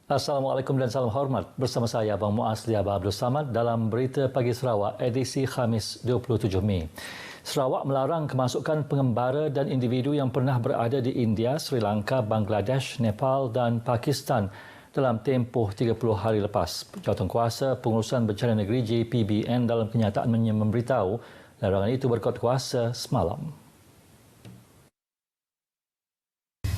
Assalamualaikum dan salam hormat. Bersama saya Abang Muaz Liabah Abdul Samad dalam Berita Pagi Sarawak edisi Khamis 27 Mei. Sarawak melarang kemasukan pengembara dan individu yang pernah berada di India, Sri Lanka, Bangladesh, Nepal dan Pakistan dalam tempoh 30 hari lepas. Jawatankuasa Pengurusan Bencana Negeri JPBN dalam kenyataannya memberitahu larangan itu berkuat kuasa semalam.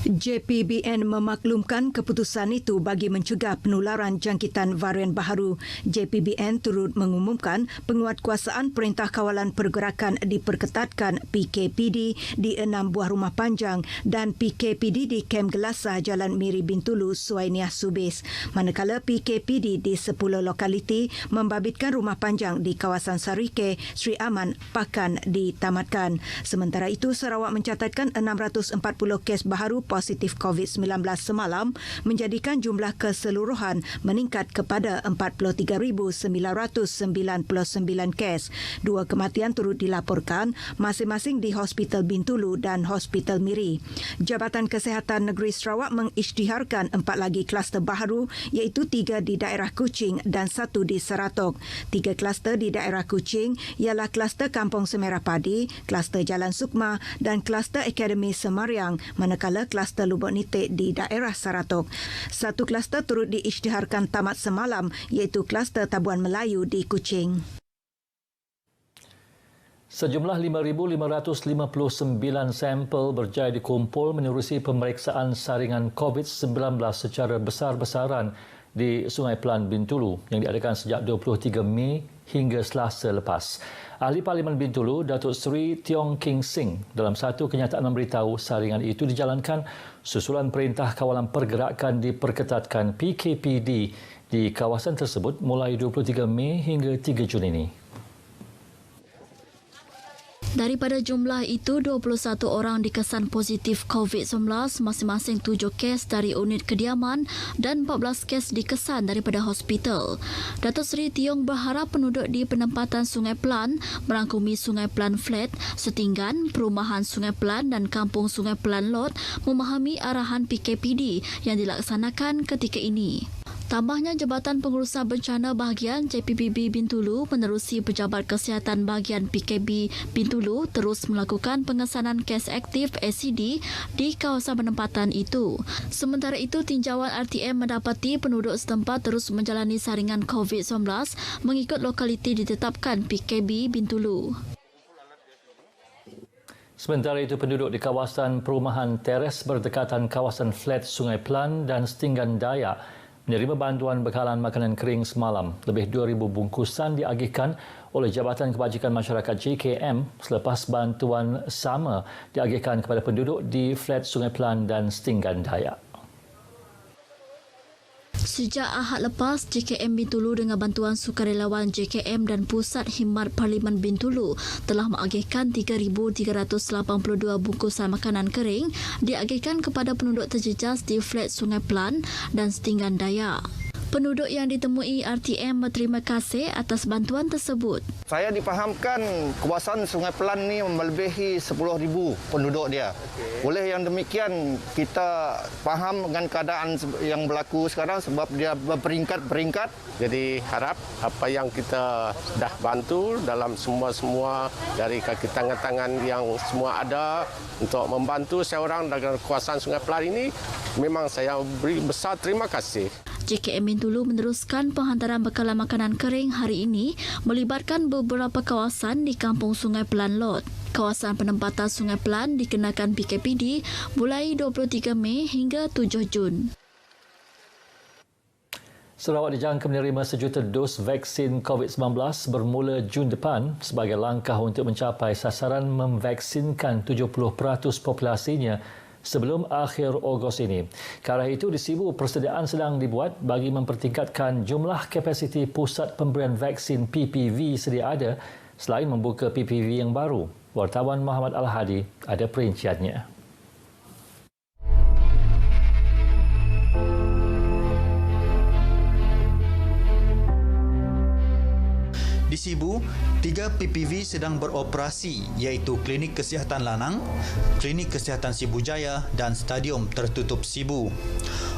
JPBN memaklumkan keputusan itu bagi mencegah penularan jangkitan varian baharu. JPBN turut mengumumkan penguatkuasaan Perintah Kawalan Pergerakan diperketatkan PKPD di 6 buah rumah panjang dan PKPD di Kem Gelasah, Jalan Miri Bintulu, Suainiah Subis. Manakala PKPD di 10 lokaliti membabitkan rumah panjang di kawasan Sarike, Sri Aman, Pakan ditamatkan. Sementara itu, Sarawak mencatatkan 640 kes baharu positif COVID-19 semalam, menjadikan jumlah keseluruhan meningkat kepada 43,999 kes. 2 kematian turut dilaporkan masing-masing di Hospital Bintulu dan Hospital Miri. Jabatan Kesihatan Negeri Sarawak mengisytiharkan 4 lagi kluster baharu, iaitu 3 di daerah Kuching dan 1 di Seratok. 3 kluster di daerah Kuching ialah kluster Kampung Semerah Padi, kluster Jalan Sukma dan kluster Akademi Semariang, manakala kluster Lubuk Nitik di daerah Saratok. 1 kluster turut diisytiharkan tamat semalam, iaitu kluster Tabuan Melayu di Kuching. Sejumlah 5,559 sampel berjaya dikumpul menerusi pemeriksaan saringan COVID-19 secara besar-besaran di Sungai Pelan Bintulu yang diadakan sejak 23 Mei hingga Selasa lepas. Ahli Parlimen Bintulu, Datuk Seri Tiong King Sing, dalam satu kenyataan memberitahu saringan itu dijalankan susulan Perintah Kawalan Pergerakan diperketatkan PKPD di kawasan tersebut mulai 23 Mei hingga 3 Jun ini. Daripada jumlah itu, 21 orang dikesan positif COVID-19, masing-masing 7 kes dari unit kediaman dan 14 kes dikesan daripada hospital. Datuk Seri Tiong berharap penduduk di penempatan Sungai Pelan merangkumi Sungai Pelan Flat, Setinggan, Perumahan Sungai Pelan dan Kampung Sungai Pelan Lot memahami arahan PKPD yang dilaksanakan ketika ini. Tambahnya, Jabatan Pengurusan Bencana Bahagian JPBB Bintulu menerusi Pejabat Kesihatan Bahagian PKB Bintulu terus melakukan pengesanan kes aktif ACD di kawasan penempatan itu. Sementara itu, tinjauan RTM mendapati penduduk setempat terus menjalani saringan COVID-19 mengikut lokaliti ditetapkan PKB Bintulu. Sementara itu, penduduk di kawasan perumahan teres berdekatan kawasan flat Sungai Pelan dan Setinggan Dayak menerima bantuan bekalan makanan kering semalam. Lebih 2,000 bungkusan diagihkan oleh Jabatan Kebajikan Masyarakat JKM selepas bantuan sama diagihkan kepada penduduk di flat Sungai Pelan dan Setinggan Dayak. Sejak Ahad lepas, JKM Bintulu dengan bantuan sukarelawan JKM dan Pusat Khidmat Parlimen Bintulu telah mengagihkan 3,382 bungkusan makanan kering diagihkan kepada penduduk terjejas di flat Sungai Pelan dan Setinggan Dayak. Penduduk yang ditemui RTM berterima kasih atas bantuan tersebut. Saya difahamkan kawasan Sungai Pelan ni melebihi 10,000 penduduk dia. Oleh yang demikian, kita faham dengan keadaan yang berlaku sekarang sebab dia berperingkat-peringkat. Jadi harap apa yang kita dah bantu dalam semua dari kaki tangan-tangan yang semua ada untuk membantu seorang dalam kawasan Sungai Pelan ini, memang saya beri besar terima kasih. JKM Bintulu meneruskan penghantaran bekalan makanan kering hari ini melibatkan beberapa kawasan di Kampung Sungai Pelan Lot. Kawasan penempatan Sungai Pelan dikenakan PKPD mulai 23 Mei hingga 7 Jun. Sarawak dijangka menerima 1 juta dos vaksin COVID-19 bermula Jun depan sebagai langkah untuk mencapai sasaran memvaksinkan 70% populasinya sebelum akhir Ogos ini. Ke arah itu, di Sibu, persediaan sedang dibuat bagi mempertingkatkan jumlah kapasiti pusat pemberian vaksin PPV sedia ada selain membuka PPV yang baru. Wartawan Muhammad Al-Hadi ada perinciannya. Di Sibu, 3 PPV sedang beroperasi iaitu Klinik Kesihatan Lanang, Klinik Kesihatan Sibu Jaya dan Stadium Tertutup Sibu.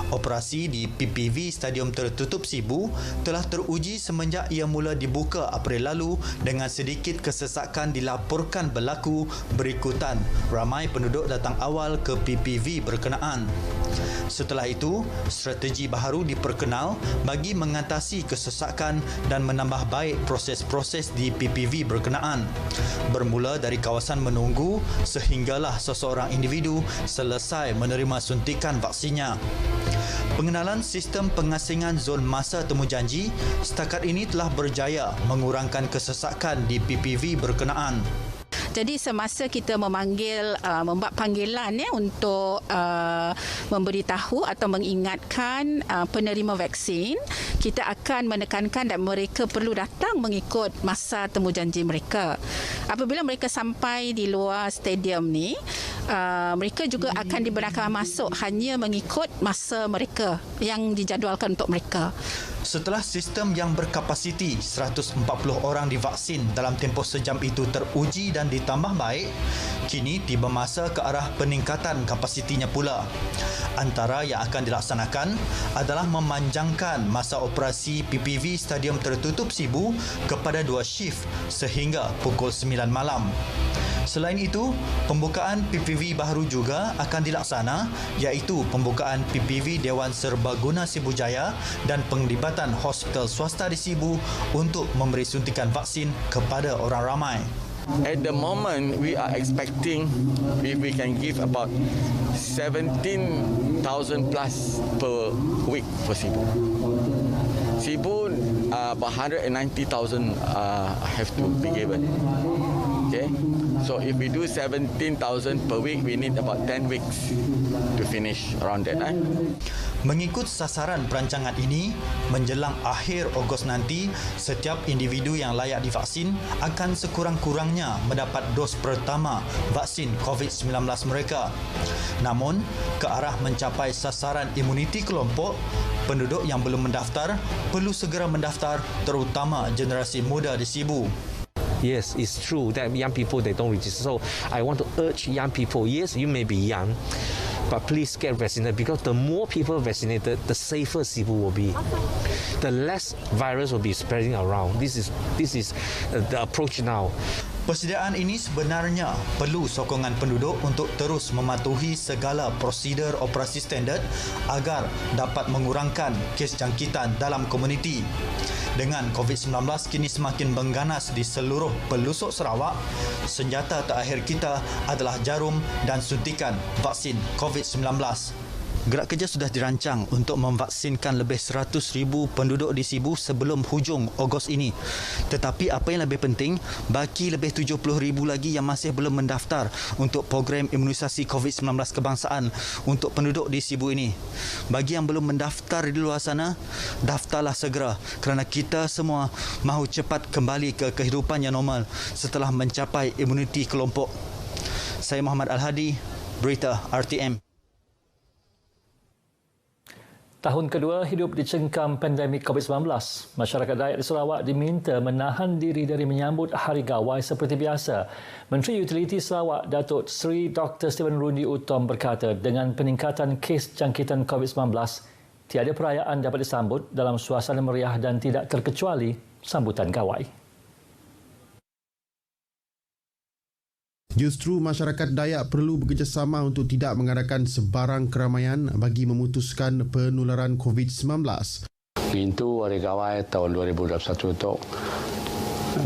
Operasi di PPV Stadium Tertutup Sibu telah teruji semenjak ia mula dibuka April lalu dengan sedikit kesesakan dilaporkan berlaku berikutan ramai penduduk datang awal ke PPV berkenaan. Setelah itu, strategi baharu diperkenal bagi mengatasi kesesakan dan menambah baik proses-proses di PPV berkenaan. Bermula dari kawasan menunggu sehinggalah seseorang individu selesai menerima suntikan vaksinnya. Pengenalan sistem pengasingan zon masa temujanji setakat ini telah berjaya mengurangkan kesesakan di PPV berkenaan. Jadi semasa kita membuat panggilan untuk memberitahu atau mengingatkan penerima vaksin, kita akan menekankan dan mereka perlu datang mengikut masa temujanji mereka. Apabila mereka sampai di luar stadium ni, mereka juga akan dibenarkan masuk hanya mengikut masa mereka yang dijadualkan untuk mereka. Setelah sistem yang berkapasiti 140 orang divaksin dalam tempoh sejam itu teruji dan ditambah baik, kini tiba masa ke arah peningkatan kapasitinya pula. Antara yang akan dilaksanakan adalah memanjangkan masa operasi PPV Stadium Tertutup Sibu kepada 2 shift sehingga pukul 9 malam. Selain itu, pembukaan PPV baharu juga akan dilaksana iaitu pembukaan PPV Dewan Serbaguna Sibu Jaya dan penglibatan hospital swasta di Sibu untuk memberi suntikan vaksin kepada orang ramai. At the moment, we are expecting if we can give about 17,000 plus per week for Sibu. Sibu, about 190,000 have to be given. Okay, so if we do 17,000 per week, we need about 10 weeks to finish around that. Mengikut sasaran perancangan ini, menjelang akhir Ogos nanti, setiap individu yang layak divaksin akan sekurang-kurangnya mendapat dos pertama vaksin COVID-19 mereka. Namun, ke arah mencapai sasaran imuniti kelompok, penduduk yang belum mendaftar perlu segera mendaftar, terutama generasi muda di Sibu. Yes, it's true that young people, they don't register. So I want to urge young people, yes, you may be young, but please get vaccinated because the more people vaccinated, the safer Sibu will be. The less virus will be spreading around. This is the approach now. Persediaan ini sebenarnya perlu sokongan penduduk untuk terus mematuhi segala prosedur operasi standard agar dapat mengurangkan kes jangkitan dalam komuniti. Dengan COVID-19 kini semakin mengganas di seluruh pelosok Sarawak, senjata terakhir kita adalah jarum dan suntikan vaksin COVID-19. Gerak kerja sudah dirancang untuk memvaksinkan lebih 100,000 penduduk di Sibu sebelum hujung Ogos ini. Tetapi apa yang lebih penting, baki lebih 70,000 lagi yang masih belum mendaftar untuk program imunisasi COVID-19 kebangsaan untuk penduduk di Sibu ini. Bagi yang belum mendaftar di luar sana, daftarlah segera kerana kita semua mahu cepat kembali ke kehidupan yang normal setelah mencapai imuniti kelompok. Saya Muhammad Al-Hadi, Berita RTM. Tahun kedua hidup dicengkam pandemik COVID-19, masyarakat Dayak di Sarawak diminta menahan diri dari menyambut Hari Gawai seperti biasa. Menteri Utiliti Sarawak, Datuk Seri Dr. Stephen Rundi Utom berkata dengan peningkatan kes jangkitan COVID-19, tiada perayaan dapat disambut dalam suasana meriah dan tidak terkecuali sambutan gawai. Justru masyarakat Dayak perlu bekerjasama untuk tidak mengadakan sebarang keramaian bagi memutuskan penularan COVID-19. Ngintu Hari Gawai tahun 2021 itu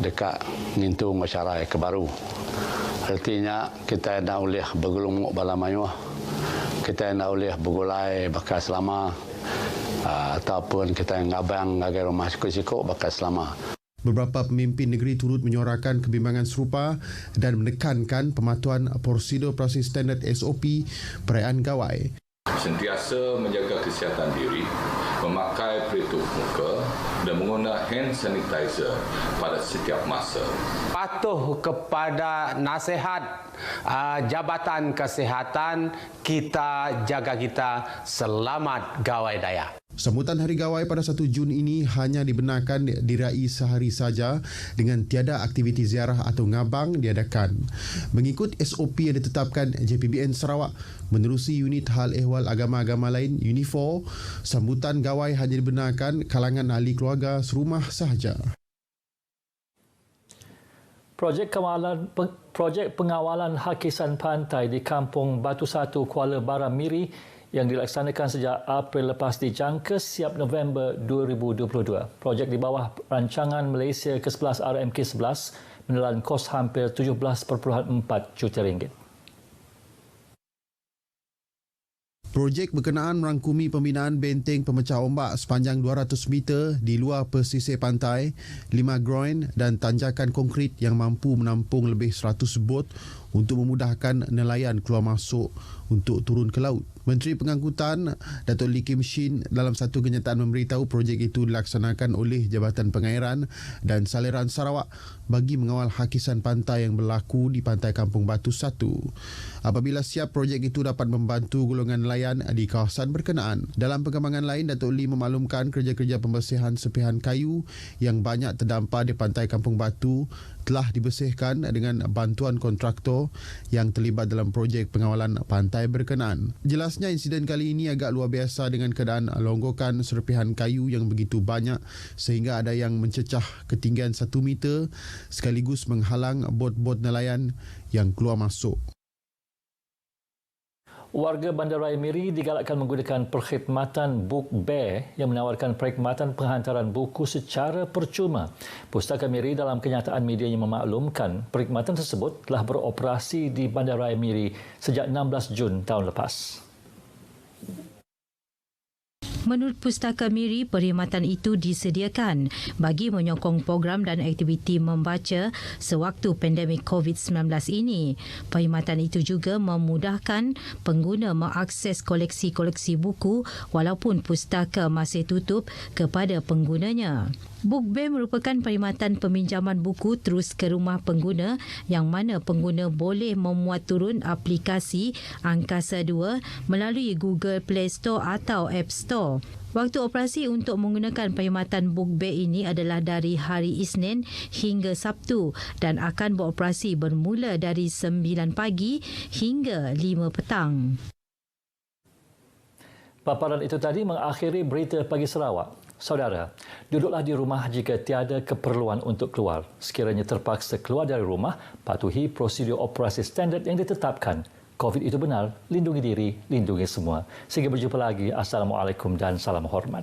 dekat ngintu masyarakat kebaru. Artinya kita nak boleh bergelumuk bala mayuh, kita nak boleh bergulai bakal selama, ataupun kita ngabang ngagai rumah sikut-sikut bakal selama. Beberapa pemimpin negeri turut menyuarakan kebimbangan serupa dan menekankan pematuhan prosedur operasi standard SOP perayaan gawai. Sentiasa menjaga kesihatan diri, memakai pelitup muka dan menggunakan hand sanitizer pada setiap masa. Patuh kepada nasihat Jabatan Kesihatan, kita jaga kita selamat Gawai Dayak. Sambutan Hari Gawai pada 1 Jun ini hanya dibenarkan diraih sehari saja dengan tiada aktiviti ziarah atau ngabang diadakan. Mengikut SOP yang ditetapkan JPBN Sarawak menerusi unit hal ehwal agama-agama lain Unifor, sambutan gawai hanya dibenarkan kalangan ahli keluarga serumah sahaja. Projek pengawalan hakisan pantai di Kampung Batu Satu, Kuala Baram Miri yang dilaksanakan sejak April lepas dijangka siap November 2022. Projek di bawah rancangan Malaysia ke-11 RMK-11 menelan kos hampir 17.4 juta ringgit. Projek berkenaan merangkumi pembinaan benteng pemecah ombak sepanjang 200 meter di luar pesisir pantai, 5 groin dan tanjakan konkrit yang mampu menampung lebih 100 bot untuk memudahkan nelayan keluar masuk untuk turun ke laut. Menteri Pengangkutan Datuk Lee Kim Shin dalam satu kenyataan memberitahu projek itu dilaksanakan oleh Jabatan Pengairan dan Saliran Sarawak bagi mengawal hakisan pantai yang berlaku di Pantai Kampung Batu Satu. Apabila siap, projek itu dapat membantu golongan nelayan di kawasan berkenaan. Dalam perkembangan lain, Datuk Lee memaklumkan kerja-kerja pembersihan sepihan kayu yang banyak terdampar di Pantai Kampung Batu telah dibersihkan dengan bantuan kontraktor yang terlibat dalam projek pengawalan pantai berkenaan. Jelasnya insiden kali ini agak luar biasa dengan keadaan longgokan serpihan kayu yang begitu banyak sehingga ada yang mencecah ketinggian 1 meter sekaligus menghalang bot-bot nelayan yang keluar masuk. Warga Bandaraya Miri digalakkan menggunakan perkhidmatan Book Bear yang menawarkan perkhidmatan penghantaran buku secara percuma. Pustaka Miri dalam kenyataan medianya memaklumkan perkhidmatan tersebut telah beroperasi di Bandaraya Miri sejak 16 Jun tahun lepas. Menurut Pustaka Miri, perkhidmatan itu disediakan bagi menyokong program dan aktiviti membaca sewaktu pandemik COVID-19 ini. Perkhidmatan itu juga memudahkan pengguna mengakses koleksi-koleksi buku walaupun pustaka masih tutup kepada penggunanya. Book Bear merupakan perkhidmatan peminjaman buku terus ke rumah pengguna yang mana pengguna boleh memuat turun aplikasi Angkasa 2 melalui Google Play Store atau App Store. Waktu operasi untuk menggunakan perkhidmatan Book Bear ini adalah dari hari Isnin hingga Sabtu dan akan beroperasi bermula dari 9 pagi hingga 5 petang. Paparan itu tadi mengakhiri Berita Pagi Sarawak. Saudara, duduklah di rumah jika tiada keperluan untuk keluar. Sekiranya terpaksa keluar dari rumah, patuhi prosedur operasi standard yang ditetapkan. COVID itu benar, lindungi diri, lindungi semua. Sehingga berjumpa lagi. Assalamualaikum dan salam hormat.